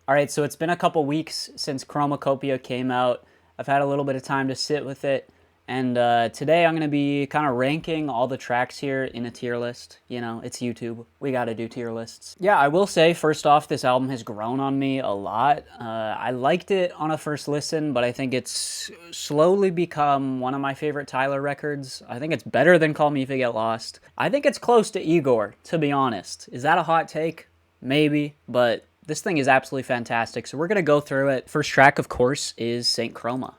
All right, so it's been a couple weeks since CHROMAKOPIA came out. I've had a little bit of time to sit with it, and today I'm going to be kind of ranking all the tracks here in a tier list. You know, it's YouTube. We got to do tier lists. Yeah, I will say, first off, this album has grown on me a lot. I liked it on a first listen, but I think it's slowly become one of my favorite Tyler records. I think it's better than Call Me If You Get Lost. I think it's close to Igor, to be honest. Is that a hot take? Maybe, but this thing is absolutely fantastic, so we're going to go through it. First track, of course, is Saint Chroma.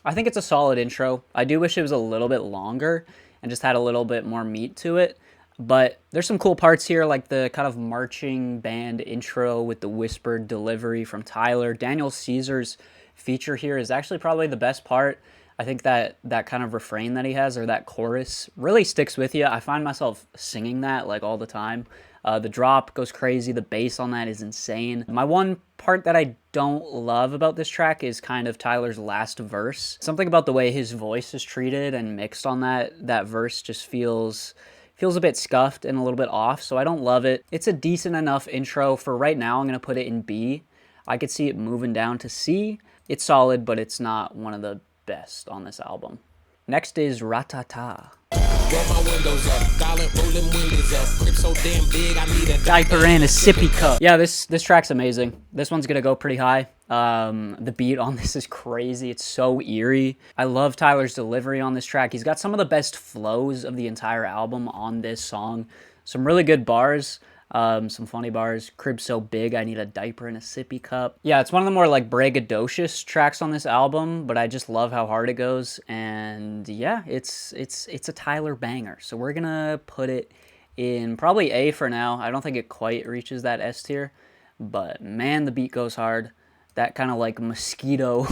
I think it's a solid intro. I do wish it was a little bit longer and just had a little bit more meat to it, but there's some cool parts here, like the kind of marching band intro with the whispered delivery from Tyler. Daniel Caesar's feature here is actually probably the best part. I think that kind of refrain that he has, or that chorus, really sticks with you. I find myself singing that like all the time. The drop goes crazy. The bass on that is insane. My one part that I don't love about this track is kind of Tyler's last verse. Something about the way his voice is treated and mixed on that verse just feels a bit scuffed and a little bit off, so I don't love it. It's a decent enough intro. For right now, I'm going to put it in B. I could see it moving down to C. It's solid, but it's not one of the best on this album. Next is Ratata. Diaper and a sippy cup. Yeah, this track's amazing. This one's gonna go pretty high. The beat on this is crazy. It's so eerie. I love Tyler's delivery on this track. He's got some of the best flows of the entire album on this song. Some really good bars. Some funny bars. Crib so big, I need a diaper and a sippy cup. Yeah, it's one of the more like braggadocious tracks on this album, but I just love how hard it goes. And yeah, it's a Tyler banger. So we're gonna put it in probably A for now. I don't think it quite reaches that S tier, but man, the beat goes hard. That kind of like mosquito.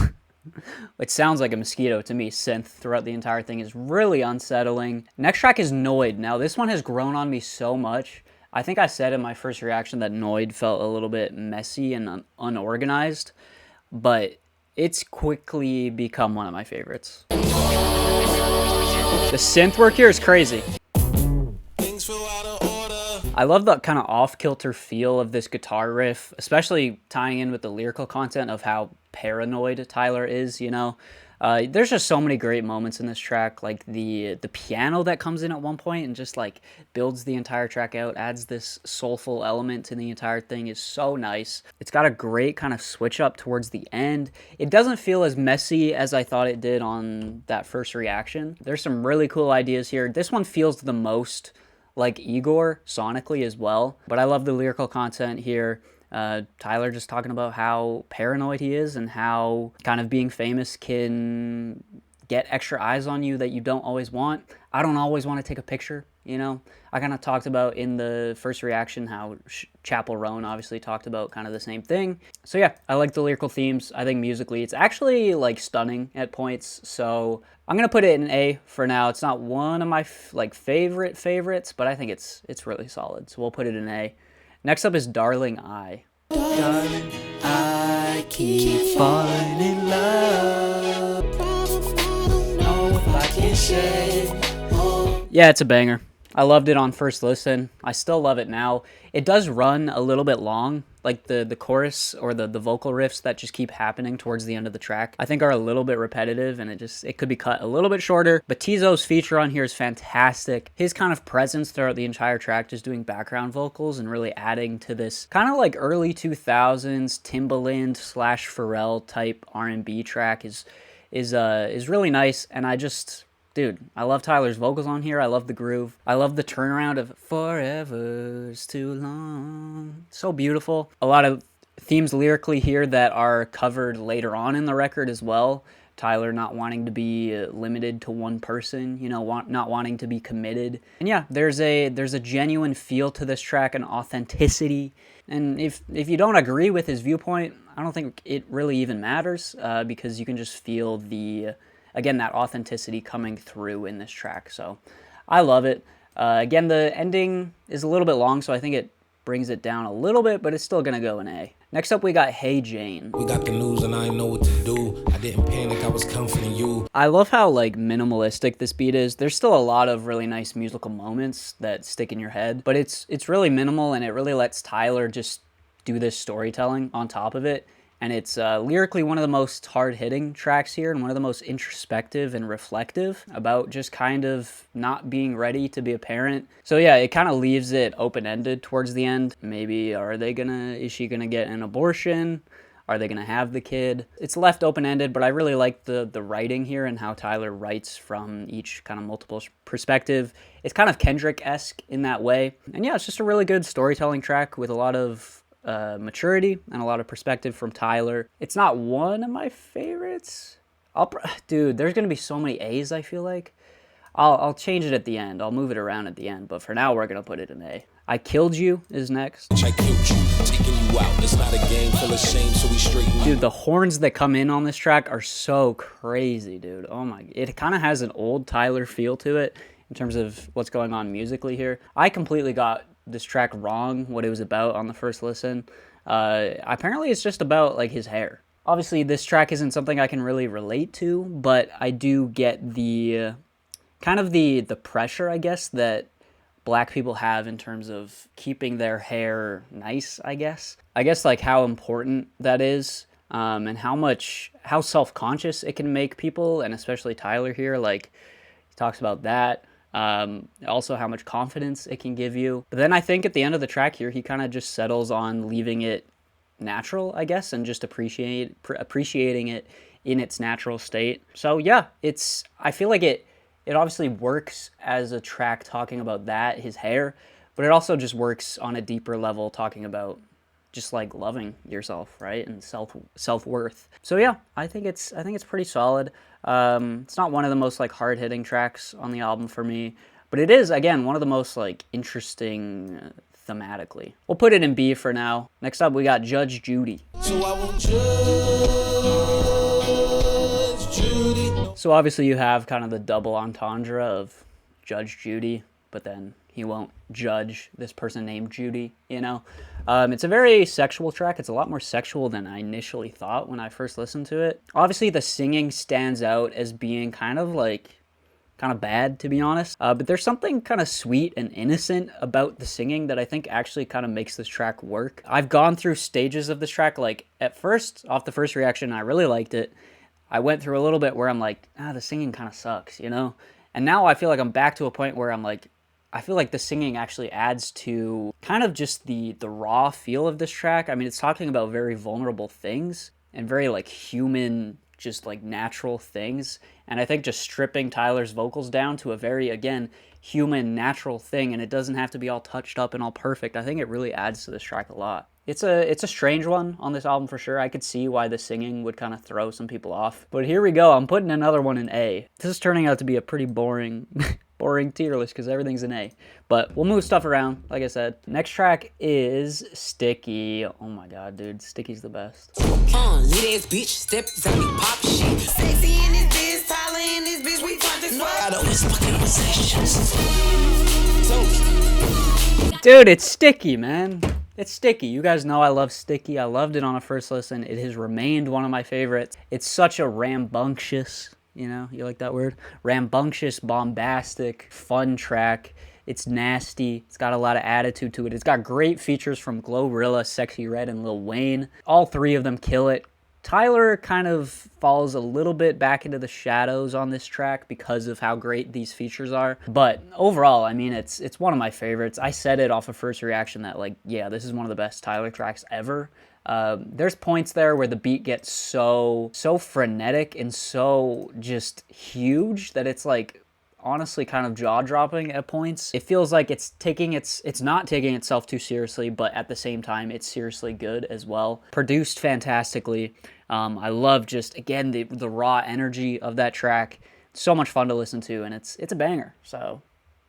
It sounds like a mosquito to me, synth throughout the entire thing is really unsettling. Next track is Noid. Now this one has grown on me so much. I think I said in my first reaction that Noid felt a little bit messy and unorganized, but it's quickly become one of my favorites. The synth work here is crazy. I love the kind of off-kilter feel of this guitar riff, especially tying in with the lyrical content of how paranoid Tyler is, you know? There's just so many great moments in this track, like the piano that comes in at one point and just like builds the entire track out, adds this soulful element to the entire thing, is so nice. It's got a great kind of switch up towards the end. It doesn't feel as messy as I thought it did on that first reaction. There's some really cool ideas here. This one feels the most like Igor sonically as well, but I love the lyrical content here. Tyler just talking about how paranoid he is and how kind of being famous can get extra eyes on you that you don't always want. I don't always want to take a picture, you know? I kind of talked about in the first reaction how Chapel Roan obviously talked about kind of the same thing. So yeah, I like the lyrical themes. I think musically it's actually like stunning at points. So I'm going to put it in A for now. It's not one of my favorites, but I think it's really solid. So we'll put it in A. Next up is Darling I. Darling, I keep falling in love. Know if I can say. Yeah, it's a banger. I loved it on first listen. I still love it now. It does run a little bit long. Like the chorus or the vocal riffs that just keep happening towards the end of the track, I think are a little bit repetitive, and it could be cut a little bit shorter. But Tizo's feature on here is fantastic. His kind of presence throughout the entire track, just doing background vocals and really adding to this kind of like early 2000s Timbaland / Pharrell type R&B track is really nice. And dude, I love Tyler's vocals on here. I love the groove. I love the turnaround of forever's too long. So beautiful. A lot of themes lyrically here that are covered later on in the record as well. Tyler not wanting to be limited to one person, you know, not wanting to be committed. And yeah, there's a genuine feel to this track, an authenticity. And if you don't agree with his viewpoint, I don't think it really even matters, because you can just feel again, that authenticity coming through in this track. So I love it. Again, the ending is a little bit long, so I think it brings it down a little bit, but it's still going to go in A. Next up, we got Hey Jane. We got the news and I didn't know what to do. I didn't panic, I was comforting you. I love how like minimalistic this beat is. There's still a lot of really nice musical moments that stick in your head, but it's really minimal, and it really lets Tyler just do this storytelling on top of it. And it's lyrically one of the most hard-hitting tracks here, and one of the most introspective and reflective about just kind of not being ready to be a parent. So yeah, it kind of leaves it open-ended towards the end. Maybe is she gonna get an abortion? Are they gonna have the kid? It's left open-ended, but I really like the writing here and how Tyler writes from each kind of multiple perspective. It's kind of Kendrick-esque in that way. And yeah, it's just a really good storytelling track with a lot of maturity and a lot of perspective from Tyler. It's not one of my favorites. Dude, there's gonna be so many A's, I feel like. I'll change it at the end. I'll move it around at the end, but for now we're gonna put it in A. I Killed You is next. I killed you, taking you out. It's not a game full of shame, so we straighten. Dude, the horns that come in on this track are so crazy, dude. Oh my, it kind of has an old Tyler feel to it in terms of what's going on musically here. I completely got this track wrong, what it was about on the first listen. Apparently it's just about like his hair. Obviously this track isn't something I can really relate to, but I do get the kind of the pressure, I guess, that black people have in terms of keeping their hair nice, I guess. I guess like how important that is, and how self-conscious it can make people, and especially Tyler here, like he talks about that. Also how much confidence it can give you. But then I think at the end of the track here, he kind of just settles on leaving it natural, I guess, and just appreciating it in its natural state. So yeah, I feel like it obviously works as a track talking about that, his hair, but it also just works on a deeper level talking about just like loving yourself, right? And self-worth. So yeah, I think it's pretty solid. It's not one of the most like hard-hitting tracks on the album for me, but it is, again, one of the most like interesting thematically. We'll put it in B for now. Next up, we got Judge Judy. So I won't judge Judy. So obviously you have kind of the double entendre of Judge Judy, but then he won't judge this person named Judy, you know? It's a very sexual track. It's a lot more sexual than I initially thought when I first listened to it. Obviously the singing stands out as being kind of bad, to be honest. But there's something kind of sweet and innocent about the singing that I think actually kind of makes this track work. I've gone through stages of this track, like at first, off the first reaction, I really liked it. I went through a little bit where I'm like, the singing kind of sucks, you know? And now I feel like I'm back to a point where I'm like, I feel like the singing actually adds to kind of just the raw feel of this track. I mean, it's talking about very vulnerable things and very like human, just like natural things. And I think just stripping Tyler's vocals down to a very, again, human, natural thing, and it doesn't have to be all touched up and all perfect, I think it really adds to this track a lot. It's a strange one on this album for sure. I could see why the singing would kind of throw some people off. But here we go. I'm putting another one in A. This is turning out to be a pretty boring tier list because everything's an A. But we'll move stuff around, like I said. Next track is Sticky. Oh my god, dude. Sticky's the best. Lit ass bitch, step on me, pop shit. Sexy in this bitch, Tyler in this bitch, we talk this I don't miss fucking conversations. Dude, it's Sticky, man. It's Sticky. You guys know I love Sticky. I loved it on a first listen. It has remained one of my favorites. It's such a rambunctious, you know, you like that word? Rambunctious, bombastic, fun track. It's nasty. It's got a lot of attitude to it. It's got great features from Glorilla, Sexy Red, and Lil Wayne. All three of them kill it. Tyler kind of falls a little bit back into the shadows on this track because of how great these features are. But overall, I mean, it's one of my favorites. I said it off of first reaction that, like, yeah, this is one of the best Tyler tracks ever. There's points there where the beat gets so frenetic and so just huge that it's like honestly kind of jaw-dropping at points. It feels like it's not taking itself too seriously, but at the same time, it's seriously good as well. Produced fantastically. I love just, again, the raw energy of that track. So much fun to listen to, and it's a banger. So,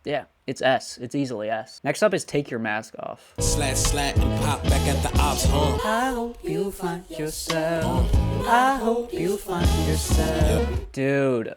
yeah. It's S. It's easily S. Next up is Take Your Mask Off. Slat and pop back at the ops. I hope you find yourself. I hope you find yourself. Dude,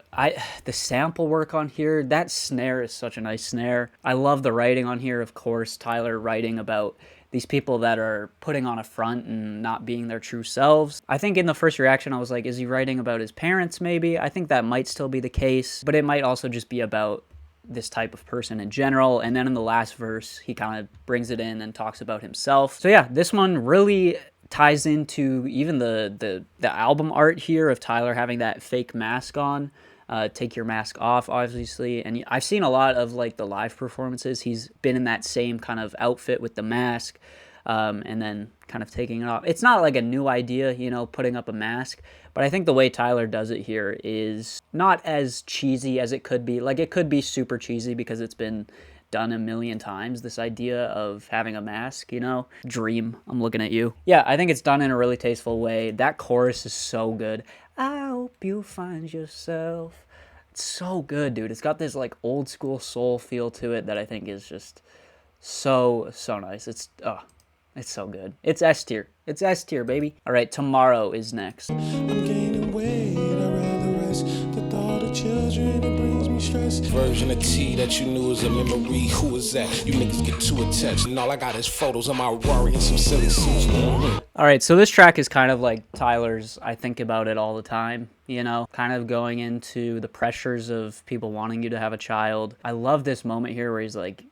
the sample work on here, that snare is such a nice snare. I love the writing on here, of course. Tyler writing about these people that are putting on a front and not being their true selves. I think in the first reaction, I was like, is he writing about his parents maybe? I think that might still be the case, but it might also just be about this type of person in general. And then in the last verse, he kind of brings it in and talks about himself. So yeah, this one really ties into even the album art here of Tyler having that fake mask on. Take Your Mask Off, obviously. And I've seen a lot of like the live performances. He's been in that same kind of outfit with the mask, and then kind of taking it off. It's not like a new idea, you know, putting up a mask, but I think the way Tyler does it here is not as cheesy as it could be. Like, it could be super cheesy because it's been done a million times, this idea of having a mask, you know? Dream, I'm looking at you. Yeah, I think it's done in a really tasteful way. That chorus is so good. I hope you find yourself. It's so good, dude. It's got this like old school soul feel to it that I think is just so nice. It's so good. It's S tier. It's S tier, baby. All right, Tomorrow is next. I'm gaining weight, I'd rather rest. The thought of children, it brings me stress. Version of T that you knew is a memory. Who is that? You niggas get too attached, and all I got is photos of my Rari and some silly suits. All right, so this track is kind of like Tyler's I think about it all the time, you know, kind of going into the pressures of people wanting you to have a child. I love this moment here where he's like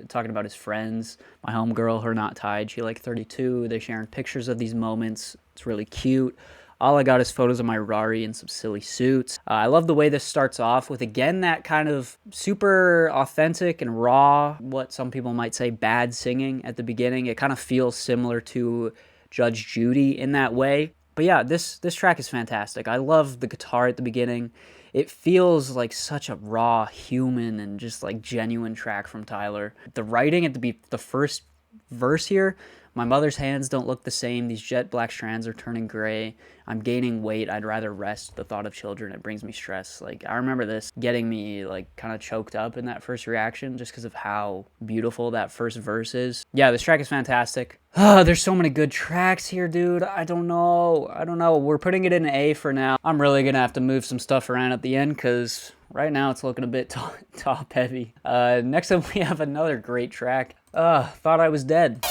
talking about his friends. My homegirl, her not tied, she like 32. They're sharing pictures of these moments. It's really cute. All I got is photos of my Rari and some silly suits. I love the way this starts off with, again, that kind of super authentic and raw, what some people might say bad singing at the beginning. It kind of feels similar to Judge Judy in that way. But yeah, this track is fantastic. I love the guitar at the beginning. It feels like such a raw, human, and just like genuine track from Tyler. The writing at the first verse here, my mother's hands don't look the same. These jet black strands are turning gray. I'm gaining weight. I'd rather rest. The thought of children, it brings me stress. Like, I remember this getting me like kind of choked up in that first reaction just because of how beautiful that first verse is. Yeah, this track is fantastic. There's so many good tracks here, dude. I don't know. We're putting it in A for now. I'm really going to have to move some stuff around at the end because right now it's looking a bit top heavy. Next up, we have another great track. Thought I Was Dead.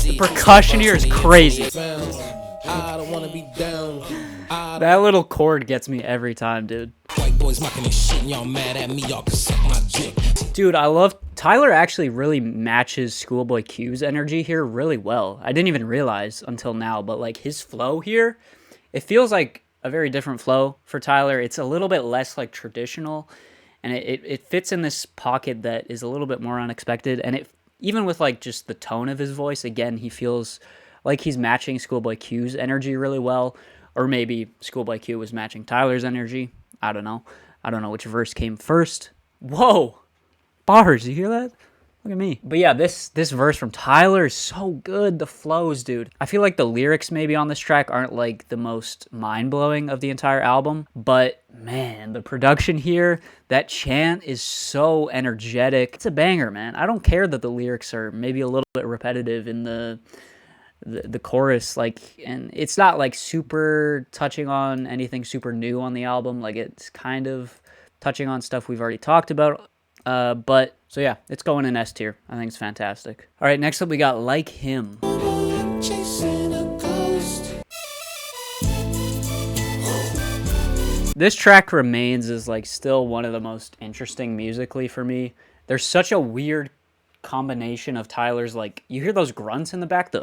The percussion here is crazy. I don't wanna be down. That little chord gets me every time, dude. White boys mocking this shit and y'all mad at me, y'all can suck my dick. Dude, I love Tyler actually really matches Schoolboy Q's energy here really well. I didn't even realize until now, but like his flow here, it feels like a very different flow for Tyler. It's a little bit less like traditional, and it fits in this pocket that is a little bit more unexpected. And it even with like just the tone of his voice, again, he feels like he's matching Schoolboy Q's energy really well, or maybe Schoolboy Q was matching Tyler's energy. I don't know which verse came first. Whoa, bars! You hear that? Look at me. But yeah, this verse from Tyler is so good. The flows, dude. I feel like the lyrics maybe on this track aren't like the most mind-blowing of the entire album, but man, the production here, that chant is so energetic. It's a banger, man. I don't care that the lyrics are maybe a little bit repetitive in the chorus, like, and it's not like super touching on anything super new on the album. Like, it's kind of touching on stuff we've already talked about. But so yeah, it's going in S tier. I think it's fantastic. All right, next up we got Like Him. This track remains as like still one of the most interesting musically for me. There's such a weird combination of Tyler's, like, you hear those grunts in the back,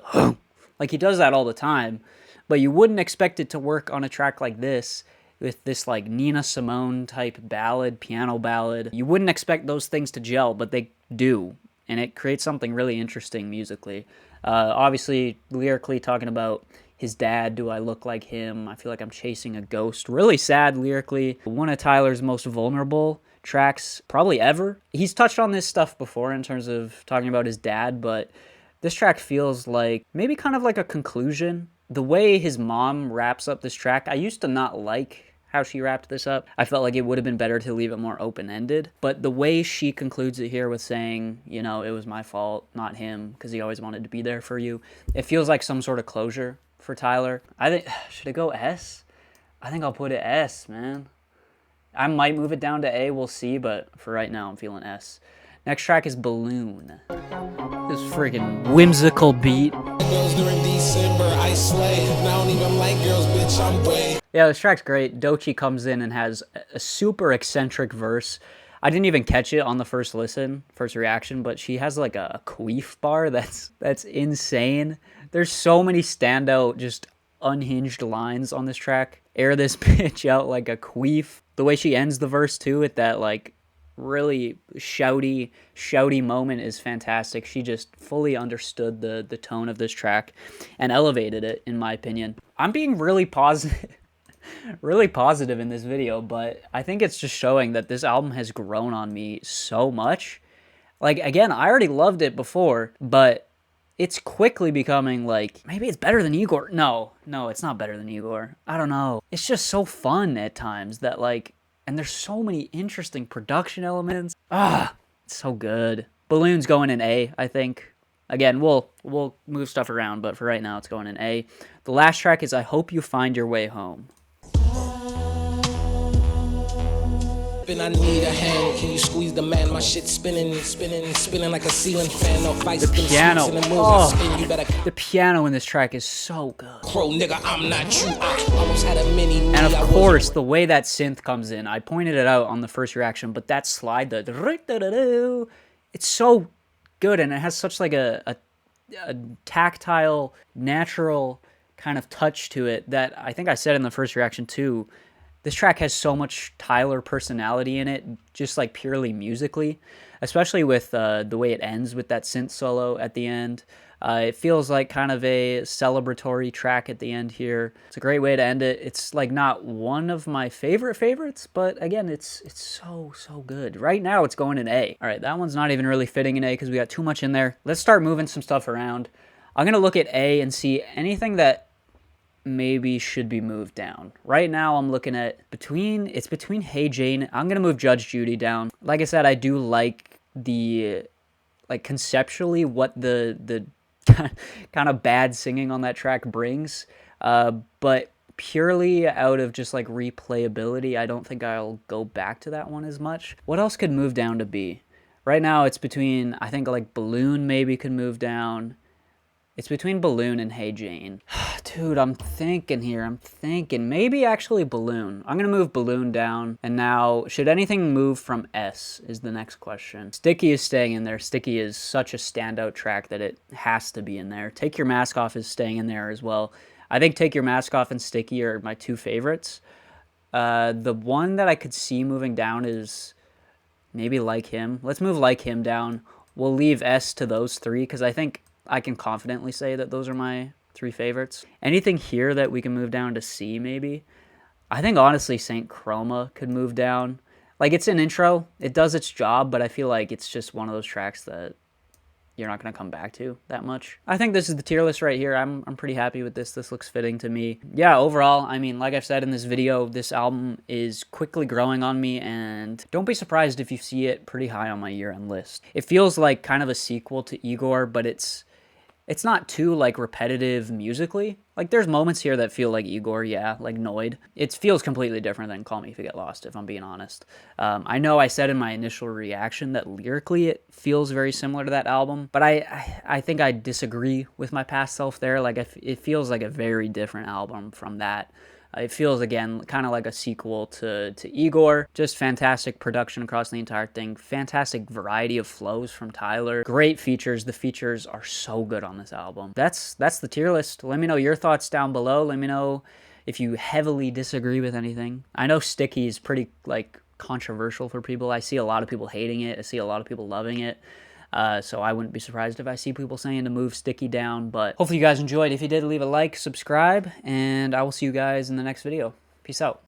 like he does that all the time, but you wouldn't expect it to work on a track like this with this like Nina Simone type ballad, piano ballad. You wouldn't expect those things to gel, but they do, and it creates something really interesting musically. Obviously, lyrically talking about his dad, do I look like him? I feel like I'm chasing a ghost. Really sad lyrically. One of Tyler's most vulnerable tracks probably ever. He's touched on this stuff before in terms of talking about his dad, but this track feels like maybe kind of like a conclusion the way his mom wraps up this track, I used to not like how she wrapped this up. I felt like it would have been better to leave it more open-ended. But the way she concludes it here with saying, you know, it was my fault, not him, because he always wanted to be there for you, it feels like some sort of closure for Tyler. I think, should it go S? I think I'll put it S, man. I might move it down to A, we'll see, but for right now, I'm feeling S. Next track is Balloon. This freaking whimsical beat. Girls during December, I slay. And I don't even like girls, bitch, I'm way. Yeah, this track's great. Doechii comes in and has a super eccentric verse. I didn't even catch it on the first listen, first reaction, but she has like a queef bar that's insane. There's so many standout, just unhinged lines on this track. Air this bitch out like a queef. The way she ends the verse too, with that like really shouty moment is fantastic. She just fully understood the tone of this track and elevated it, in my opinion. I'm being really positive. Really positive in this video, but I think it's just showing that this album has grown on me so much. Like, again, I already loved it before, but it's quickly becoming like, maybe it's better than Igor. No, it's not better than Igor. I don't know. It's just so fun at times that like, and there's so many interesting production elements. It's so good. Balloon's going in A, I think. Again, we'll move stuff around, but for right now, it's going in A. The last track is I Hope You Find Your Way Home. I need a hand. Can you squeeze the man? My shit spinning like a ceiling fan. No fights. The piano. The piano in this track is so good. Crow nigga, I'm not you. I almost had a mini. And of course, the way that synth comes in, I pointed it out on the first reaction, but that slide, it's so good, and it has such like a tactile, natural kind of touch to it that I think I said in the first reaction too. This track has so much Tyler personality in it, just like purely musically, especially with the way it ends with that synth solo at the end. It feels like kind of a celebratory track at the end here. It's a great way to end it. It's like not one of my favorites, but again, it's so good. Right now, it's going in A. All right, that one's not even really fitting in A because we got too much in there. Let's start moving some stuff around. I'm going to look at A and see anything that maybe should be moved down. Right now I'm looking at between Hey Jane. I'm gonna move Judge Judy down. Like I said, I do like the conceptually what the kind of bad singing on that track brings, but purely out of just like replayability, I don't think I'll go back to that one as much. What else could move down to B? Right now it's between, I think like Balloon maybe could move down. It's between Balloon and Hey Jane. Dude, I'm thinking here. Maybe actually Balloon. I'm going to move Balloon down. And now, should anything move from S is the next question. Sticky is staying in there. Sticky is such a standout track that it has to be in there. Take Your Mask Off is staying in there as well. I think Take Your Mask Off and Sticky are my two favorites. The one that I could see moving down is maybe Like Him. Let's move Like Him down. We'll leave S to those three because I think I can confidently say that those are my three favorites. Anything here that we can move down to C, maybe? I think, honestly, St. Chroma could move down. Like, it's an intro. It does its job, but I feel like it's just one of those tracks that you're not going to come back to that much. I think this is the tier list right here. I'm pretty happy with this. This looks fitting to me. Yeah, overall, I mean, like I've said in this video, this album is quickly growing on me, and don't be surprised if you see it pretty high on my year-end list. It feels like kind of a sequel to Igor, but it's not too, like, repetitive musically. Like, there's moments here that feel like Igor, yeah, like Noid. It feels completely different than Call Me If You Get Lost, if I'm being honest. I know I said in my initial reaction that lyrically it feels very similar to that album, but I think I disagree with my past self there. Like, it feels like a very different album from that. It feels, again, kind of like a sequel to Igor. Just fantastic production across the entire thing. Fantastic variety of flows from Tyler. Great features. The features are so good on this album. That's the tier list. Let me know your thoughts down below. Let me know if you heavily disagree with anything. I know Sticky is pretty, like, controversial for people. I see a lot of people hating it. I see a lot of people loving it. So I wouldn't be surprised if I see people saying to move Sticky down, but hopefully you guys enjoyed. If you did, leave a like, subscribe, and I will see you guys in the next video. Peace out.